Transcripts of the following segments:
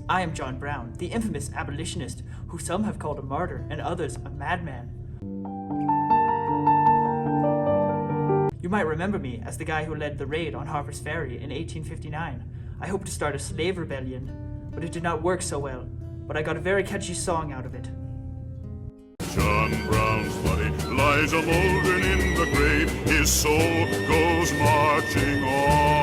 I am John Brown, the infamous abolitionist, who some have called a martyr and others a madman. You might remember me as the guy who led the raid on Harper's Ferry in 1859. I hoped to start a slave rebellion, but it did not work so well, but I got a very catchy song out of it. John Brown's body lies a mouldering in the grave, his soul goes marching on.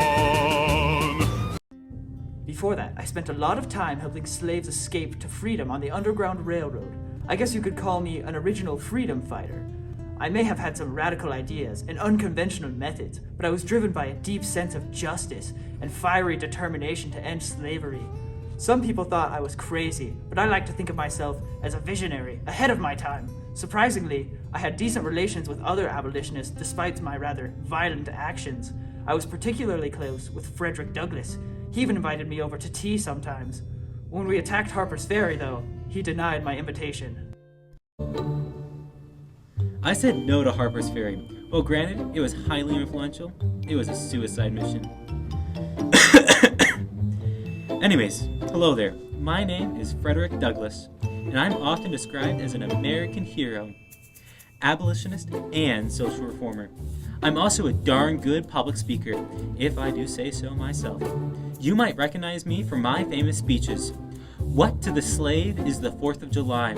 Before that, I spent a lot of time helping slaves escape to freedom on the Underground Railroad. I guess you could call me an original freedom fighter. I may have had some radical ideas and unconventional methods, but I was driven by a deep sense of justice and fiery determination to end slavery. Some people thought I was crazy, but I like to think of myself as a visionary, ahead of my time. Surprisingly, I had decent relations with other abolitionists despite my rather violent actions. I was particularly close with Frederick Douglass. He even invited me over to tea sometimes. When we attacked Harper's Ferry, though, he denied my invitation. I said no to Harper's Ferry. Well, granted, it was highly influential. It was a suicide mission. Anyways, hello there. My name is Frederick Douglass, and I'm often described as an American hero, abolitionist, and social reformer. I'm also a darn good public speaker, if I do say so myself. You might recognize me from my famous speeches, What to the Slave is the 4th of July,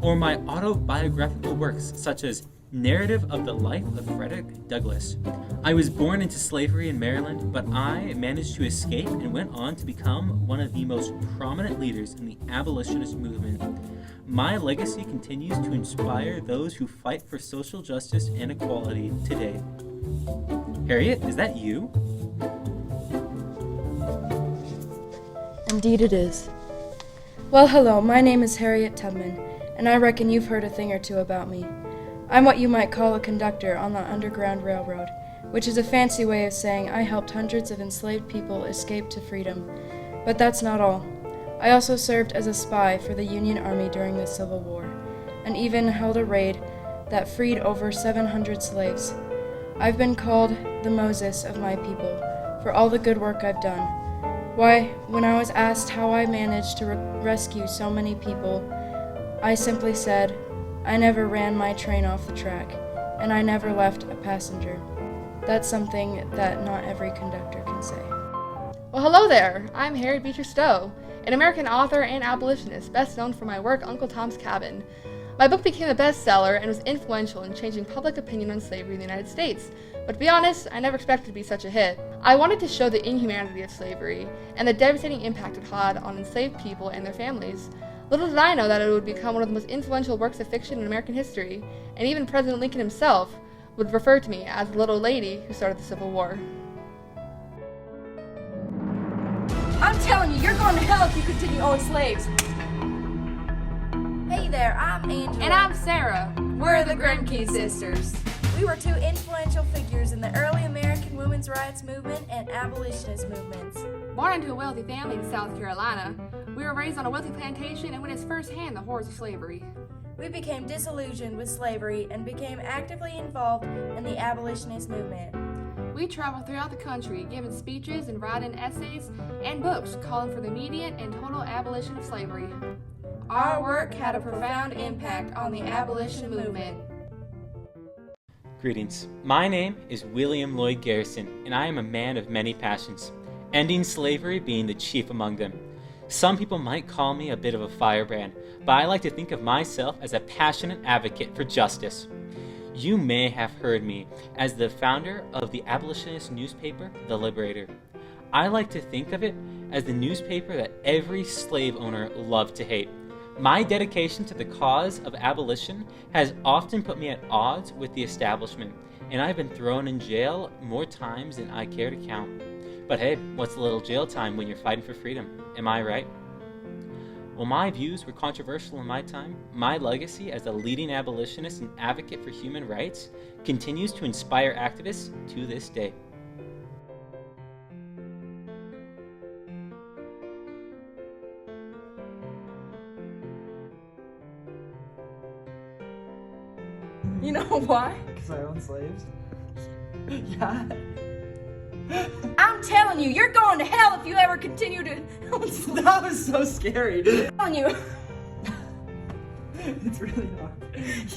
or my autobiographical works such as Narrative of the Life of Frederick Douglass. I was born into slavery in Maryland, but I managed to escape and went on to become one of the most prominent leaders in the abolitionist movement. My legacy continues to inspire those who fight for social justice and equality today. Harriet, is that you? Indeed it is. Well, hello, my name is Harriet Tubman, and I reckon you've heard a thing or two about me. I'm what you might call a conductor on the Underground Railroad, which is a fancy way of saying I helped hundreds of enslaved people escape to freedom. But that's not all. I also served as a spy for the Union Army during the Civil War, and even held a raid that freed over 700 slaves. I've been called the Moses of my people for all the good work I've done. Why, when I was asked how I managed to rescue so many people, I simply said, I never ran my train off the track, and I never left a passenger. That's something that not every conductor can say. Well, hello there. I'm Harriet Beecher Stowe, an American author and abolitionist, best known for my work Uncle Tom's Cabin. My book became a bestseller and was influential in changing public opinion on slavery in the United States. But to be honest, I never expected to be such a hit. I wanted to show the inhumanity of slavery and the devastating impact it had on enslaved people and their families. Little did I know that it would become one of the most influential works of fiction in American history, and even President Lincoln himself would refer to me as the little lady who started the Civil War. I'm telling you, you're going to hell if you continue owning slaves. Hey there, I'm Angela. And I'm Sarah. We're the Grimke sisters. We were two influential figures in the early American women's rights movement and abolitionist movements. Born into a wealthy family in South Carolina, we were raised on a wealthy plantation and witnessed firsthand the horrors of slavery. We became disillusioned with slavery and became actively involved in the abolitionist movement. We traveled throughout the country, giving speeches and writing essays and books calling for the immediate and total abolition of slavery. Our work had a profound impact on the abolition movement. Greetings. My name is William Lloyd Garrison, and I am a man of many passions, ending slavery being the chief among them. Some people might call me a bit of a firebrand, but I like to think of myself as a passionate advocate for justice. You may have heard me as the founder of the abolitionist newspaper, The Liberator. I like to think of it as the newspaper that every slave owner loved to hate. My dedication to the cause of abolition has often put me at odds with the establishment, and I've been thrown in jail more times than I care to count. But hey, what's a little jail time when you're fighting for freedom? Am I right? While my views were controversial in my time, my legacy as a leading abolitionist and advocate for human rights continues to inspire activists to this day. You know why? Because I own slaves? Yeah. I'm telling you, you're going to hell if you ever continue to. That was so scary. I'm telling you, It's really not.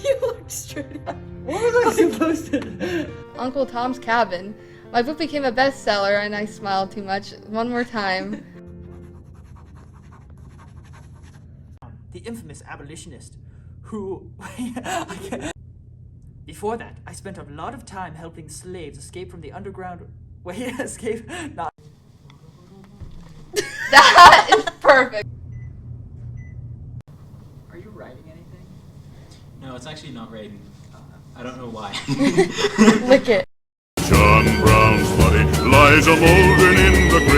you look straight up. What was I supposed to? Uncle Tom's Cabin. My book became a bestseller, and I smiled too much. One more time. The infamous abolitionist, who... Before that, I spent a lot of time helping slaves escape from the underground... escape... Not... That is perfect. Are you writing anything? No, it's actually not raining. I don't know why. Lick it. John Brown's body lies a moldering in the grave.